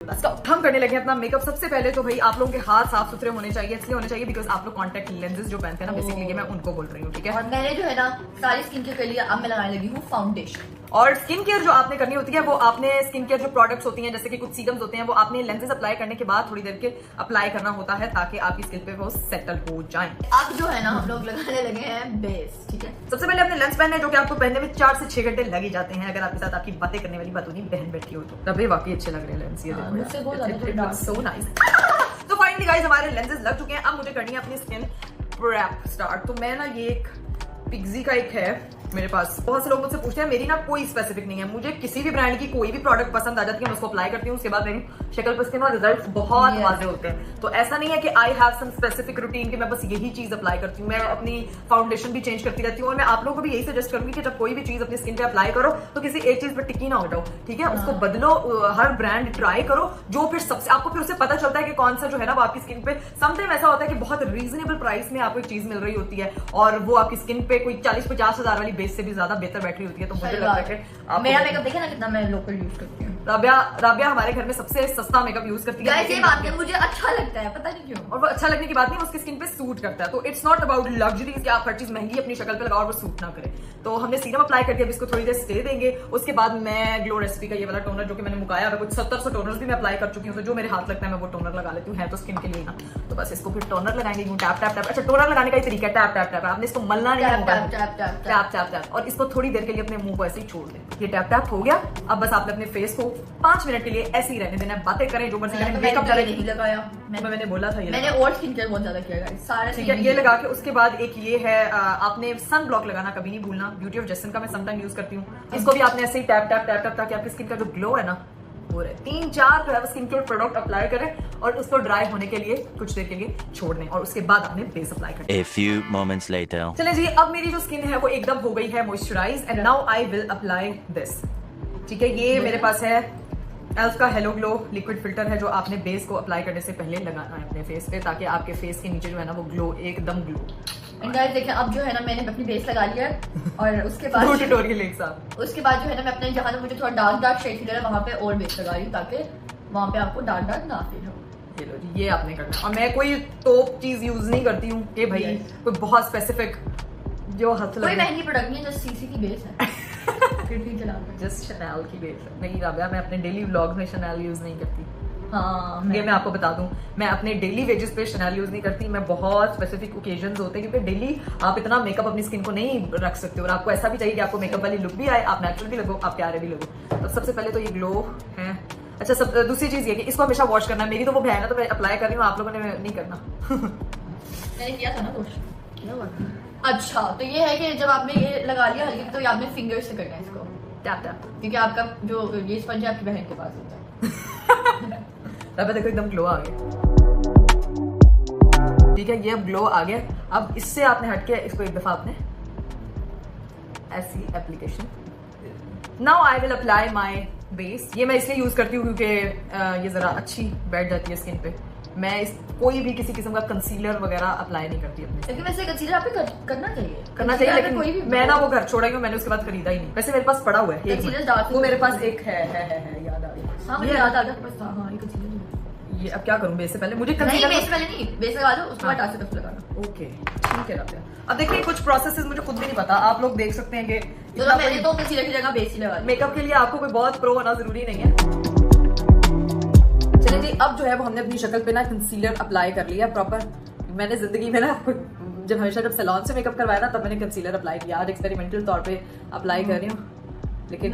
हम करने लगे अपना मेकअप। सबसे पहले तो भाई आप लोगों के हाथ साफ सुथरे होने चाहिए, इसलिए होने चाहिए बिकॉज आप लोग कॉन्टेक्ट लेंसेज जो पहनते हैं ना, बेसिकली मैं उनको बोल रही हूँ, ठीक है। और मैंने जो है ना सारी स्किन केयर के लिए अब मैं लगाने लगी हूँ फाउंडेशन। और स्किन केयर जो आपने करनी होती है वो आपने स्किन केयर जो प्रोडक्ट्स होती हैं जैसे कि कुछ सीरम्स होते हैं वो आपने लेंसेज अप्लाई करने के बाद थोड़ी देर के अप्लाई करना होता है ताकि आपकी स्किन पे वो सेटल हो जाए। अब जो है ना हम लोग लगाने लगे हैं बेस, ठीक है। सबसे पहले अपने लेंस पहनने जो कि आपको पहनने में 4 से 6 घंटे लग ही जाते हैं अगर आपके साथ आपकी बातें करने वाली बात होनी बहन बैठी हो तो। तभी वाकई अच्छे लग रहे हैं लेंस, ये देखो सो नाइस। तो फाइनली गाइस हमारे लेंसेज लग चुके हैं, अब मुझे करनी है अपनी स्किन प्रेप स्टार्ट। तो मैं ना ये एक पिग्जी का एक है मेरे पास। बहुत से लोग मुझसे पूछते हैं, मेरी ना कोई स्पेसिफिक नहीं है, मुझे किसी भी ब्रांड की कोई भी प्रोडक्ट पसंद आ जाती है, मैं उसको अप्लाई करती हूँ, उसके बाद मेरी शक्ल पर स्किन और रिजल्ट बहुत वाजे होते हैं। तो ऐसा नहीं है कि I have some specific routine कि मैं बस यही चीज अप्लाई करती हूँ, मैं अपनी फाउंडेशन भी चेंज करती रहती हूँ। और मैं आप लोगों को भी यही सजेस्ट करूंगी कि जब कोई भी चीज अपनी स्किन पे अप्लाई करो तो किसी एक चीज पर टिकी ना हो जाओ, ठीक है। उसको बदलो, हर ब्रांड ट्राई करो जो फिर सबसे आपको फिर उससे पता चलता है कि कौन सा जो है ना वो आपकी स्किन पे। समटाइम ऐसा होता है कि बहुत रीजनेबल प्राइस में आपको एक चीज मिल रही होती है और वो आपकी स्किन पे कोई 40-50 हजार वाली बेस से भी ज्यादा बेहतर बैठ रही होती है। तो मुझे लगता है कि मेरा मेकअप देखे ना कितना मैं लोकल यूज करती हूँ। राबिया हमारे घर में सबसे सस्ता मेकअप यूज करती है। ये बात है, मुझे अच्छा लगता है, पता नहीं क्यों। और वो अच्छा लगने की बात नहीं, उसकी स्किन पे सूट करता है। तो इट्स नॉट अबाउट लग्जरी कि आप हर चीज महंगी अपनी शक्ल पे लगाओ और वो सूट ना करे। तो हमने सीरम अप्लाई करके अब इसको थोड़ी देर स्टे देंगे। उसके बाद मैं ग्लो रेसिपी का ये वाला टोनर जो कि मैंने मुकाया है, कुछ 70 टोनर्स भी मैं अप्लाई कर चुकी हूँ, तो जो मेरे हाथ लगता है मैं वो टोनर लगा लेती हूँ, है तो स्किन के लिए ना। तो बस इसको फिर टोनर लगाएंगे, टैप टैप टैप। अच्छा, टोनर लगाने का ही तरीका है टैप टैप टैप, आपने इसको मलना नहीं है, टैप टैप टैप। और इसको थोड़ी देर के लिए अपने मुंह को ऐसे ही छोड़ दें। ये टैप टैप हो गया। अब बस आपने अपने फेस को 5 मिनट के लिए ऐसे ही रहने देना है, बातें करें जो मर्जी करें, मेकअप करें नहीं लगाया। मैंने बोला था ये मैंने और स्किन केयर बहुत ज्यादा किया गाइस, सारे ठीक है। ये लगा के उसके बाद एक ये है, आपने सन ब्लॉक लगाना कभी नहीं भूलना, ब्यूटी ऑफ जैसन का मैं समटाइम यूज करती हूँ। इसको भी आपने ऐसे ही टैप टैप टैप टैप ताकि आपकी स्किन का जो ग्लो है ना वो रहे। 3-4 जो है स्किन केयर प्रोडक्ट अप्लाई करें और उसको ड्राई होने के लिए कुछ देर के लिए छोड़ दें और उसके बाद आपने बेस अप्लाई करना। A few moments later. चलिए जी, अब मेरी जो स्किन है वो एकदम हो गई है moisturise and now I will apply this, ठीक है। ये मेरे पास है एल्फ का हेलो ग्लो लिक्विड फिल्टर है जो आपने बेस को अप्लाई करने से पहले लगाना है अपने फेस पे ताकि आपके फेस के नीचे जो है ना वो ग्लो एकदम ग्लो। गाइस देखिए, अब जो है ना मैंने अपनी बेस लगा लिया है और उसके बाद ट्यूटोरियल एक साथ। उसके बाद जो है ना मैं अपने जहाँ मुझे थोड़ा डार्क शेड फील है वहाँ पे और बेस लगा रही हूँ ताकि वहाँ पे आपको डार्क ना फील हो। ये लो जी, ये आपने करना है। और मैं कोई टॉप चीज यूज नहीं करती हूँ कि भाई कोई बहुत स्पेसिफिक जो हाथ लगे। कोई महंगी प्रोडक्ट नहीं है, जस्ट सीसी की बेस है। फिर भी चला जस्ट शनैल की बेस है। नहीं राबिया, मैं अपने डेली व्लॉग में शनैल यूज नहीं करती। हाँ, ये मैं आपको बता दूं, मैं अपने डेली वेजेस पे शनैल यूज नहीं करती। मैं बहुत स्पेसिफिक ओकेजन्स होते हैं क्योंकि डेली आप इतना मेकअप अपनी स्किन को नहीं रख सकते और आपको ऐसा भी चाहिए कि आपको मेकअप वाली लुक भी आए, आप नेचुरल भी लगो, आप प्यारे भी लगो। तो सबसे पहले तो ये ग्लो है। अच्छा, सब दूसरी चीज ये कि इसको हमेशा वॉश करना है। मेरी तो वो बहन है तो मैं अप्लाई कर रही हूँ, आप लोगों ने नहीं करना। मैंने किया था ना वॉश। अच्छा, तो ये है कि जब आपने ये लगा लिया हल्की तो ये आपने फिंगर से करना है इसको टैप टैप, क्योंकि आपका जो ये स्पंज है आपकी बहन के पास होता है। अब देखो एकदम ग्लो आ गया, ठीक है। ये अब ग्लो आ गया। अब इससे आपने हटके इसको एक दफा आपने ऐसी application. Now I will apply my base. ये मैं इसलिए यूज करती हूँ क्योंकि ये जरा अच्छी बैठ जाती है स्किन पे। मैं कोई भी किसी किस्म का कंसीलर वगैरह अप्लाई नहीं करती अपने। लेकिन वैसे कंसीलर आप करना चाहिए लेकिन कोई भी मैं ना वो घर छोड़ा ही हूँ, मैंने उसके बाद खरीदा ही नहीं। वैसे मेरे पास पड़ा हुआ है वो मेरे पास एक है याद आ गई। हाँ, मुझे याद आ गया बस। हाँ, ये कंसीलर ये अब क्या करूं, बेस से पहले मुझे नहीं, बेस पहले नहीं, बेस लगा दो उसके बाद टाच तक लगाना। ओके, ठीक है राबिया। अब देखिए कुछ प्रोसेसेस मुझे खुद भी नहीं पता, आप लोग देख सकते हैं कि तो मैंने तो कंसीलर की जगह बेस ही लगा दिया। मेकअप के लिए आपको कोई बहुत प्रो होना जरूरी नहीं है। चलिए जी, अब जो है वो हमने अपनी शक्ल पे ना कंसीलर अप्लाई कर लिया प्रॉपर। मैंने जिंदगी में ना जब हमेशा जब सैलून से मेकअप करवाया ना तब मैंने कंसीलर अप्लाई किया। आज एक्सपेरिमेंटल तौर पे अप्लाई कर रही हूँ, लेकिन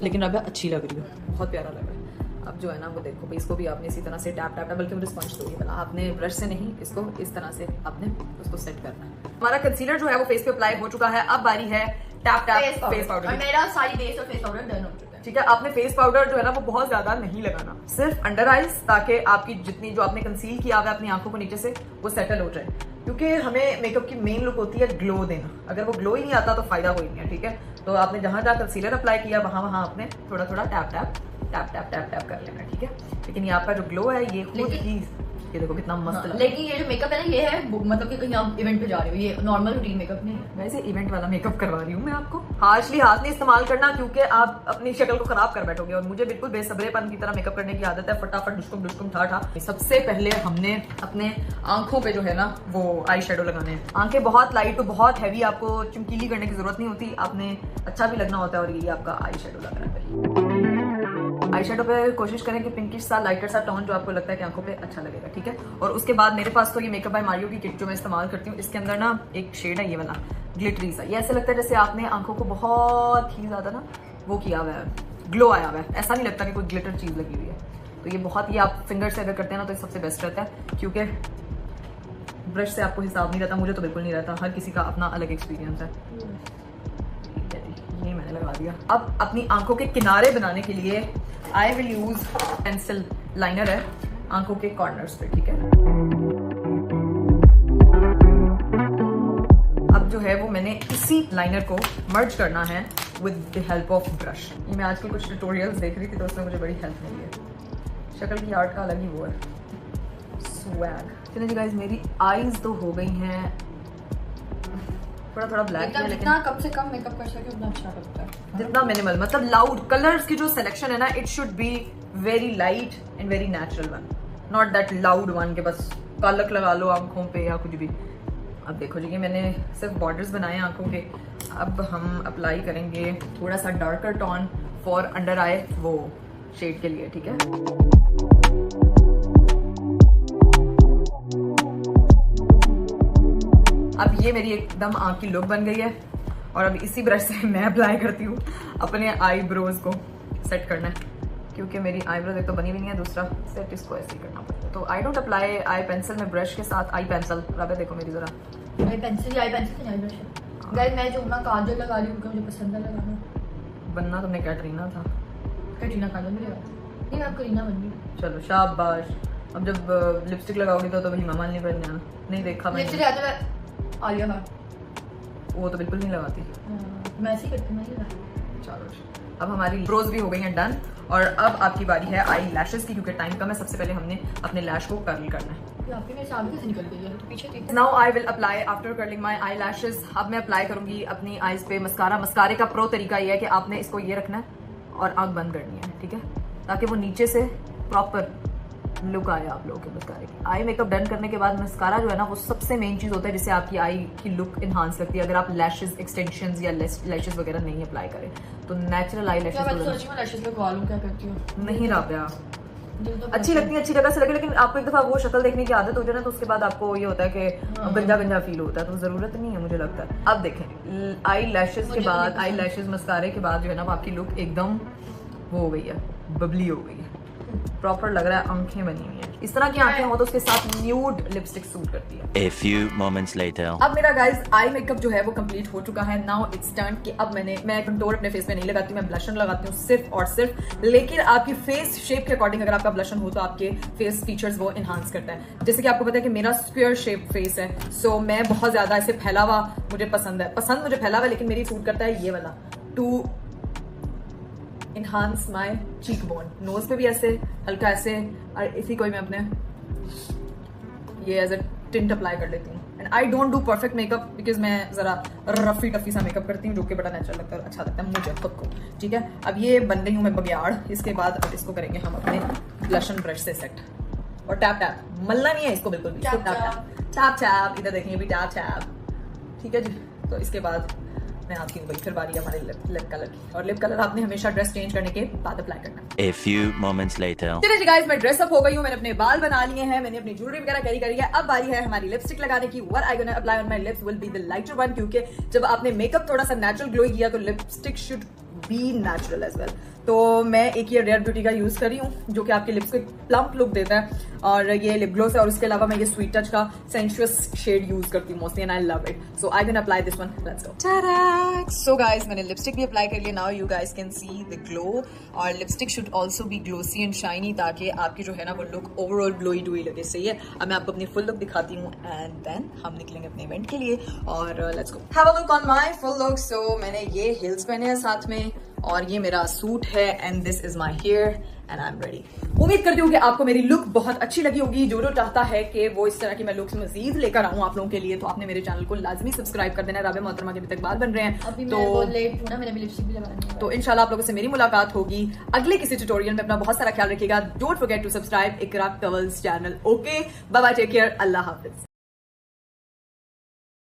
लेकिन अब अच्छी लग रही है, बहुत प्यारा लग रहा है। अब जो है ना वो देखो भाई, इसको भी आपने इसी तरह से टैप टैप, बल्कि मुझे स्पंज तो ये वाला आपने ब्रश से नहीं, इसको इस तरह से आपने उसको सेट करना है। हमारा कंसीलर जो है वो फेस पे अप्लाई हो चुका है। अब बारी है टैप टैप फेस पाउडर। और मेरा सारी बेस और फेस पाउडर डन हो चुका है, ठीक है। आपने फेस पाउडर जो है ना वो बहुत ज्यादा नहीं लगाना, सिर्फ अंडर आईज, ताकि आपकी जितनी जो आपने कंसील किया हुआ है अपनी आंखों को नीचे से वो सेटल हो जाए। क्योंकि हमें मेकअप की मेन लुक होती है ग्लो देना। अगर वो ग्लो ही नहीं आता तो फायदा कोई नहीं है, ठीक है। तो आपने जहां जहां कंसीलर अप्लाई किया वहां आपने थोड़ा थोड़ा tap tap tap tap tap tap कर लेना, ठीक है। लेकिन यहाँ का जो ग्लो है ये खुद ही ये देखो कितना मस्त लग रहा है। लेकिन ये जो मेकअप है ना, ये है मतलब कि कहीं आप इवेंट पे जा रहे हो, ये नॉर्मल रूटीन मेकअप नहीं है। वैसे इवेंट वाला मेकअप करवा रही हूँ मैं आपको। हार्शली हाथ नहीं इस्तेमाल करना, क्योंकि आप अपनी शक्ल को खराब कर बैठोगे, और मुझे बिल्कुल बेसब्रेपन की तरह मेकअप करने की आदत है, फटाफट डुस्कुम डुस्कुम ठा। सबसे पहले हमने अपने आंखों पे जो है ना वो आई शेडो लगाने हैं। आंखें बहुत लाइट तो बहुत हैवी आपको चमकीली करने की जरूरत नहीं होती, आपने अच्छा भी लगना होता है, और ये आपका आई शेडो लग रहा है। आई शेडो पे कोशिश करें कि पिंकिश सा लाइटर सा टोन जो आपको लगता है कि आंखों पे अच्छा लगेगा, ठीक है। और उसके बाद मेरे पास तो ये मेकअप बाय मारियो की किट जो मैं इस्तेमाल करती हूँ, इसके अंदर ना एक शेड है ये वाला ग्लिटरी सा। ये ऐसे लगता है जैसे आपने आंखों को बहुत ही ज्यादा ना वो किया हुआ है, ग्लो आया हुआ है, ऐसा नहीं लगता कि कोई ग्लिटर चीज लगी हुई है। तो ये बहुत ही आप फिंगर से अगर करते हैं ना तो ये सबसे बेस्ट रहता है, क्योंकि ब्रश से आपको हिसाब नहीं रहता, मुझे तो बिल्कुल नहीं रहता, हर किसी का अपना अलग एक्सपीरियंस है। ये मैंने लगा दिया। अब अपनी आंखों के किनारे बनाने के लिए I will use pencil liner है आंखों के कॉर्नर्स पे, ठीक है। अब जो है वो मैंने इसी लाइनर को मर्ज करना है with the help of brush. ये मैं आजकल कुछ ट्यूटोरियल्स देख रही थी तो उसमें मुझे बड़ी हेल्प मिली है। शक्ल की आर्ट का अलग ही वो है, स्वैग। चलिए जी गाइस, मेरी आईज तो हो गई हैं, थोड़ा ब्लैक है, जितना कम से कम मेकअप कर सके उतना अच्छा लगता है, जितना मिनिमल, मतलब लाउड कलर्स की जो सिलेक्शन है ना, it should be very light and very natural one, not that loud one के बस कालक लगा लो आंखों पे या कुछ भी। अब देखो जी, मैंने सिर्फ बॉर्डर्स बनाए आंखों के। अब हम अप्लाई करेंगे थोड़ा सा डार्कर टोन फॉर अंडर आई वो शेड के लिए, ठीक है। अब ये मेरी एकदम आंख की लुक बन गई है, और अब इसी ब्रश से मैं अप्लाई करती हूँ अपने आईब्रोज को सेट करना है, क्योंकि मेरी आईब्रोज एक तो बनी भी नहीं है, दूसरा सेट इसको ऐसे ही करना पड़ता है। तो I don't apply I pencil में ब्रश के साथ आई पेंसिल। राबे देखो मेरी जरा आई पेंसिल से आई ब्रश है। गाइस मैं जो अपना काजल लगा रही हूँ क्योंकि मुझे पसंद है लगाना। बनना तुमने कैटरीना था। कैटरीना काजल नहीं लगा, नहीं मैं करीना बन गई। चलो शाबाश। अब जब लिपस्टिक लगाओगी तो भी हिमा मालिनी बन जाना। नहीं देखा मैंने। लिपस्टिक आते हैं आलिया भट्ट, वो तो बिल्कुल नहीं लगाती, मैं ऐसे ही करती हूँ। चलो अब हमारी ब्रोज भी हो गई हैं डन, और अब आपकी बारी है आई लैशेस की, क्योंकि टाइम कम है। सबसे पहले हमने अपने लैश को कर्ल करना है। आपकी मेरे सामने से निकल गई है तो पीछे थी। Now I will apply after curling my eye lashes. अब मैं अप्लाई करूंगी अपनी आईज पे मस्कारा। मस्कारे का प्रो तरीका ये है कि आपने इसको ये रखना है और आंख बंद करनी है, ठीक है, ताकि वो नीचे से प्रॉपर लुक आए आप लोगों के मस्कारे की। आई मेकअप डन करने के बाद मस्कारा जो है ना वो सबसे मेन चीज होता है जिससे आपकी आई की लुक इनहांस लगती है। अगर आप लैशेस एक्सटेंशंस या लैशेस वगैरह नहीं अप्लाई करें तो नेचुरल आई लैशेस नहीं राबिया अच्छी लगती है, अच्छी जगह से लगे, लेकिन आपको एक दफा वो शक्ल देखने की आदत हो जाए ना तो उसके बाद आपको ये होता है कि गंजा गंजा फील होता है, तो जरूरत नहीं है मुझे लगता है। अब देखें आई लैशेस के बाद, आई लैशेस मस्कारे के बाद जो है ना आपकी लुक एकदम वो हो गई है, बबली हो गई है, प्रॉपर लग रहा है आंखें बनी हुई हैं। इस तरह की आंखें हो तो उसके साथ न्यूड लिपस्टिक सूट करती है। A few moments later. अब मेरा गाइस आई मेकअप जो है वो कंप्लीट हो चुका है। नाउ इट्स टर्न कि अब मैं कंटूर अपने फेस पे नहीं लगाती, मैं ब्लशन लगाती हूँ सिर्फ और सिर्फ। लेकिन आपकी फेस शेप के अकॉर्डिंग अगर आपका ब्लशन हो तो आपके फेस फीचर्स वो एनहांस करता है। जैसे कि आपको पता है कि मेरा स्क्वायर शेप फेस है, सो मैं बहुत ज्यादा ऐसे फैला हुआ मुझे पसंद है, मुझे फैला हुआ, लेकिन मेरी सूट करता है ये वाला to enhance my cheek bone. Nose पे भी ऐसे हल्का ऐसे, और इसी को मैं अपने ये एज अ टिंट अप्लाई कर लेती हूँ। And I don't do perfect makeup because मैं जरा रफी टफी सा मेकअप करती हूँ जो कि बड़ा नेचुरल लगता है और अच्छा लगता है मुझे खुद को, ठीक है। अब ये बन रही हूँ मैं बगियाड़। इसके बाद अब इसको करेंगे हम अपने ब्लशन ब्रश से सेट, और टैप टैप मलना नहीं है इसको बिल्कुल भी, टैप टैप टैप, इधर देखिए भी टैप टैप, ठीक है जी। तो इसके बाद मैं आती हूँ भाई, फिर बारी है हमारे लिप कलर की, और लिप कलर आपने हमेशा ड्रेस चेंज करने के बाद अप्लाई करना है। A few moments later. चलिए जी गाइस, मैं ड्रेस अप हो गई हूँ, मैंने अपने बाल बना लिए हैं, मैंने अपनी ज्वेलरी वगैरह कैरी करी है। अब बारी है हमारी लिपस्टिक लगाने की। What I gonna apply on my lips will be the lighter one, क्योंकि जब आपने मेकअप थोड़ा सा नेचुरल ग्लो किया तो lipstick should be natural as well. तो मैं एक ये रेयर ब्यूटी का यूज कर रही हूँ जो कि आपके लिप्स को प्लम्प लुक देता है, और ये लिप ग्लोस है, और उसके अलावा मैं ये स्वीट टच का सेंशुअस शेड यूज करती हूँ mostly, and I love it. So I can apply this one, let's go. So guys, मैंने लिपस्टिक भी अप्लाई कर लिया। Now you guys can see the glow, और lipstick should also be glossy and shiny ताकि आपकी जो है ना वो लुक ओवरऑल ग्लोई डुई लगे। सही है। अब मैं आपको अपनी फुल लुक दिखाती हूँ एंड देन हम निकलेंगे अपने इवेंट के लिए, और let's go have a look on my full look. So मैंने ये हिल्स पहने हैं साथ में, और ये मेरा सूट है and this is my hair and I am ready. उम्मीद करती हूँ कि आपको मेरी लुक बहुत अच्छी लगी होगी। जो चाहता है कि वो इस तरह की मैं लुक्स मजीद लेकर आऊँ आप लोगों के लिए, तो आपने मेरे चैनल को लाजमी सब्सक्राइब कर देना। राबे मोहतरमा के अभी तक बाल बन रहे हैं, अभी तो मैं बहुत लेट हूँ ना, मैंने भी लिपस्टिक भी लगानी है। तो इंशाल्लाह आप लोगों से मेरी मुलाकात होगी अगले किसी ट्यूटोरियल में। अपना बहुत सारा ख्याल रखिएगा। Don't forget to subscribe Iqra Kanwal's channel. Okay, bye bye, take care, अल्लाह हाफिज।